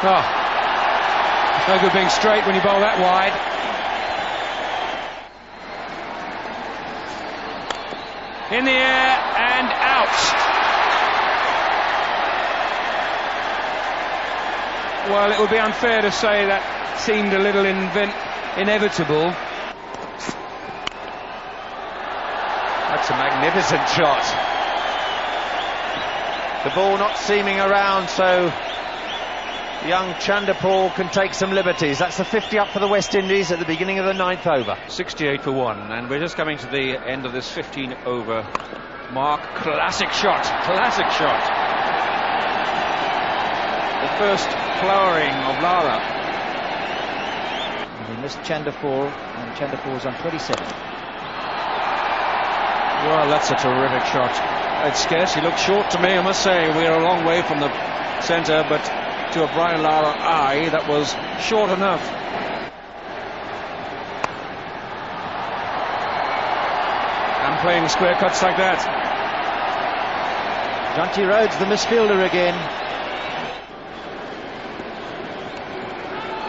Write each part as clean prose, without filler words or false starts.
Oh, it's no good being straight when you bowl that wide. In the air and out. Well, it would be unfair to say that seemed a little inevitable. That's a magnificent shot. The ball not seaming around, so young Chanderpaul can take some liberties. That's the 50 up for the West Indies at the beginning of the 9th over. 68 for 1, and we're just coming to the end of this 15 over mark. Classic shot, classic shot. The first flowering of Lara. And he missed Chanderpaul, and Chanderpaul's on 27. Well, that's a terrific shot. It scarcely looked short to me, I must say. We're a long way from the centre, but to a Brian Lara eye, that was short enough. And playing square cuts like that. Jonty Rhodes, the misfielder again.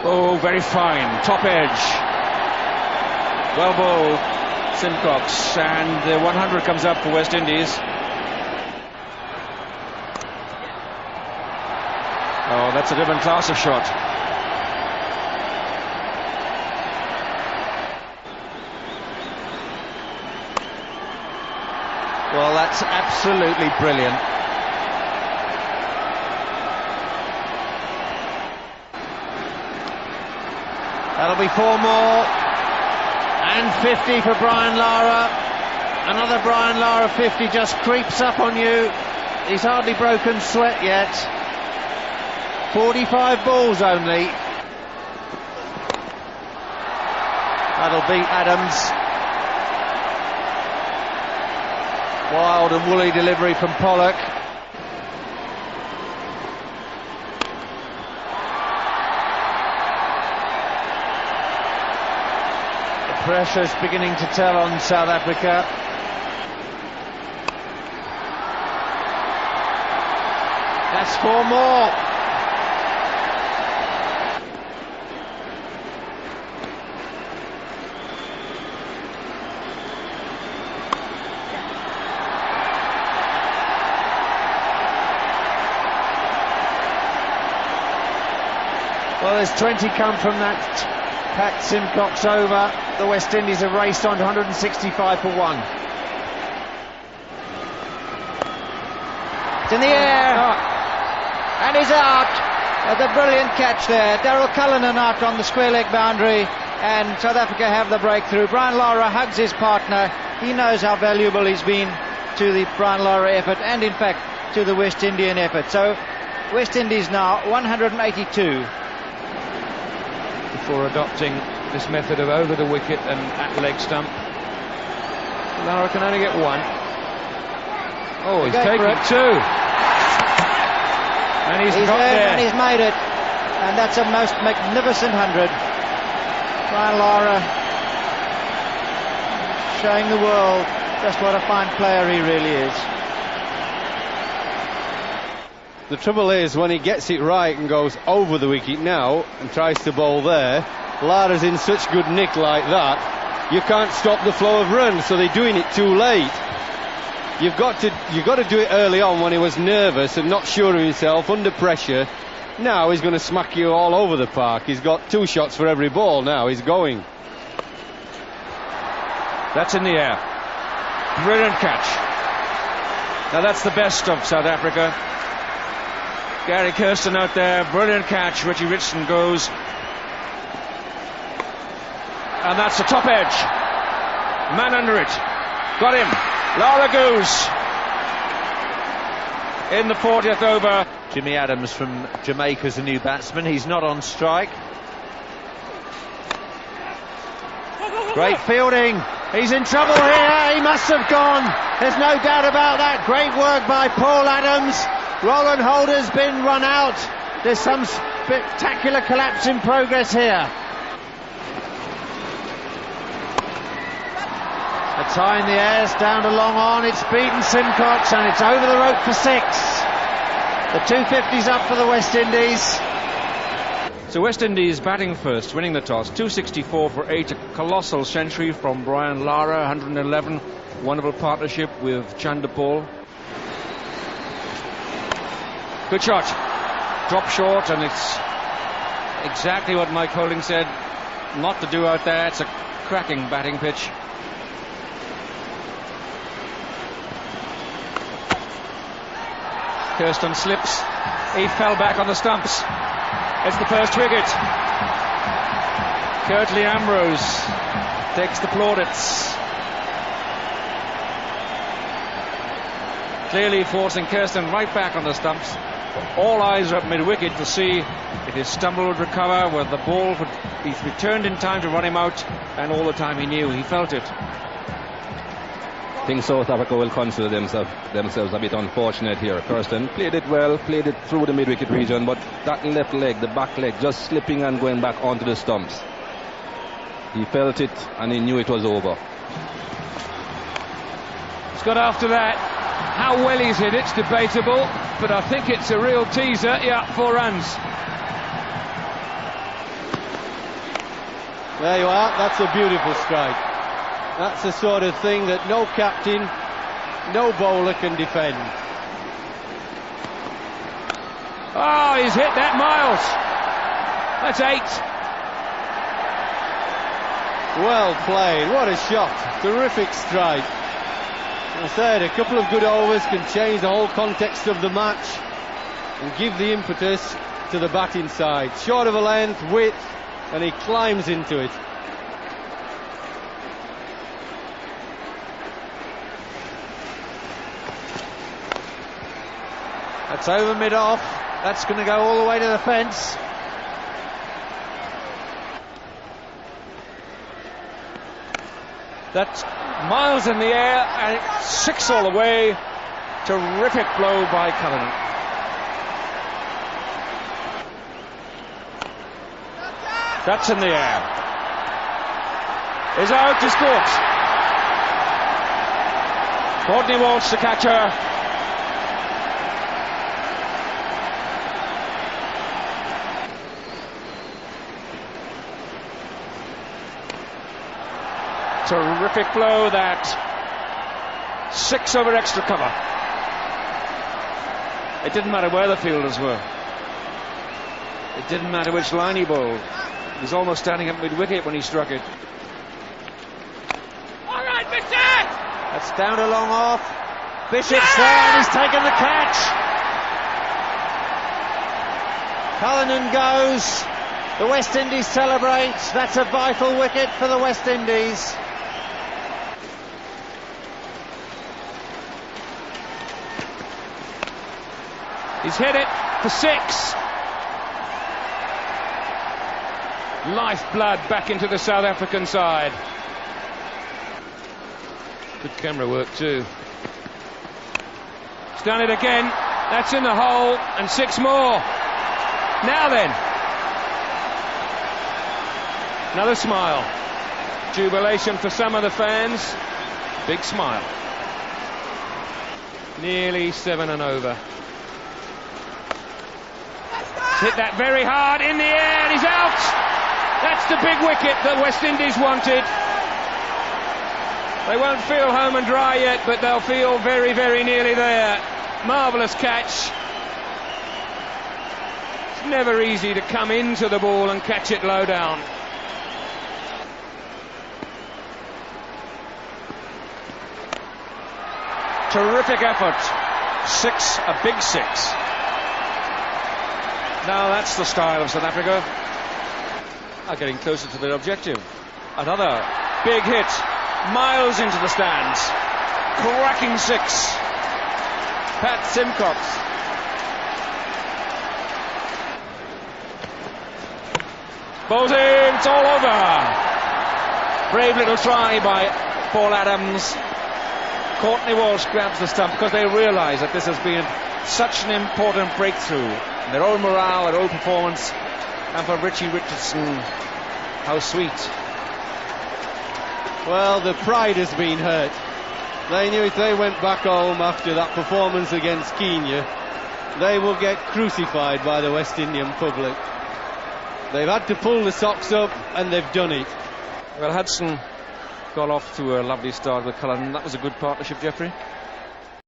Oh, very fine. Top edge. Well bowled, Simcox. And the 100 comes up for West Indies. Oh, that's a different class of shot. Well, that's absolutely brilliant. That'll be 4 more. And 50 for Brian Lara. Another Brian Lara 50 just creeps up on you. He's hardly broken sweat yet. 45 balls only. That'll beat Adams. Wild and woolly delivery from Pollock. The pressure's beginning to tell on South Africa. That's 4 more. Well, there's 20 come from that Pat Simcox over. The West Indies have raced on to 165 for 1. It's in the air. And he's out. The brilliant catch there. Daryl Cullinan out on the square leg boundary. And South Africa have the breakthrough. Brian Lara hugs his partner. He knows how valuable he's been to the Brian Lara effort and, in fact, to the West Indian effort. So, West Indies now 182. For adopting this method of over the wicket and at leg stump. Lara can only get 1. Oh, he's taking 2. And he's got there. And he's made it. And that's a most magnificent 100. Brian Lara showing the world just what a fine player he really is. The trouble is, when he gets it right and goes over the wicket now and tries to bowl there, Lara's in such good nick like that, you can't stop the flow of runs, so they're doing it too late. You've got to do it early on when he was nervous and not sure of himself, under pressure. Now he's going to smack you all over the park. He's got 2 shots for every ball now. He's going. That's in the air. Brilliant catch. Now that's the best of South Africa. Gary Kirsten out there, brilliant catch. Richie Richardson goes. And that's the top edge. Man under it. Got him. Lara goes. In the 40th over. Jimmy Adams from Jamaica's a new batsman. He's not on strike. Great fielding. He's in trouble here. He must have gone. There's no doubt about that. Great work by Paul Adams. Roland Holder's been run out. There's some spectacular collapse in progress here. It's high in the air, it's down to long on. It's beaten Simcox and it's over the rope for 6. The 250's up for the West Indies. So West Indies batting first, winning the toss, 264 for 8, a colossal century from Brian Lara, 111, wonderful partnership with Chanderpaul. Good shot, drop short, and it's exactly what Mike Holding said not to do out there. It's a cracking batting pitch. Kirsten slips, he fell back on the stumps. It's the first wicket. Curtly Ambrose takes the plaudits. Clearly forcing Kirsten right back on the stumps. All eyes are up mid-wicket to see if his stumble would recover, whether the ball would be returned in time to run him out, and all the time he knew, he felt it. I think South Africa will consider themselves a bit unfortunate here. Kirsten played it well, played it through the mid-wicket region, but that left leg, the back leg, just slipping and going back onto the stumps. He felt it and he knew it was over. He's got after that. How well he's hit it's debatable, but I think it's a real teaser. Yeah, 4 runs. There you are, that's a beautiful strike. That's the sort of thing that no captain, no bowler can defend. Oh, he's hit that, Miles. That's 8. Well played, what a shot. Terrific strike. As I said, a couple of good overs can change the whole context of the match and give the impetus to the batting side. Short of a length, width, and he climbs into it. That's over mid-off. That's going to go all the way to the fence. That's miles in the air, and it's 6 all the way. Terrific blow by Cullinan. That's in the air. Is out, is caught. Courtney Walsh, the catcher. Terrific blow, that 6 over extra cover. It didn't matter where the fielders were. It didn't matter which line he bowled. He was almost standing up mid-wicket when he struck it. All right, Bishop! That's down to long off. Bishop's there and he's taken the catch. Cullinan goes. The West Indies celebrate. That's a vital wicket for the West Indies. He's hit it for 6. Lifeblood back into the South African side. Good camera work too. He's done it again. That's in the hole, and 6 more. Now then. Another smile. Jubilation for some of the fans. Big smile. Nearly 7 and over. Hit that very hard in the air, and he's out. That's the big wicket that West Indies wanted. They won't feel home and dry yet, but they'll feel very, very nearly there. Marvellous catch. It's never easy to come into the ball and catch it low down. Terrific effort. 6, a big 6. Now that's the style of South Africa. Are getting closer to their objective. Another big hit. Miles into the stands. Cracking 6. Pat Simcox. Bowls in. It's all over. Brave little try by Paul Adams. Courtney Walsh grabs the stump because they realise that this has been such an important breakthrough. Their own morale, their own performance, and for Richie Richardson, how sweet. Well, the pride has been hurt. They knew if they went back home after that performance against Kenya, they will get crucified by the West Indian public. They've had to pull the socks up, and they've done it. Well, Hudson got off to a lovely start with Cullen. That was a good partnership, Jeffrey.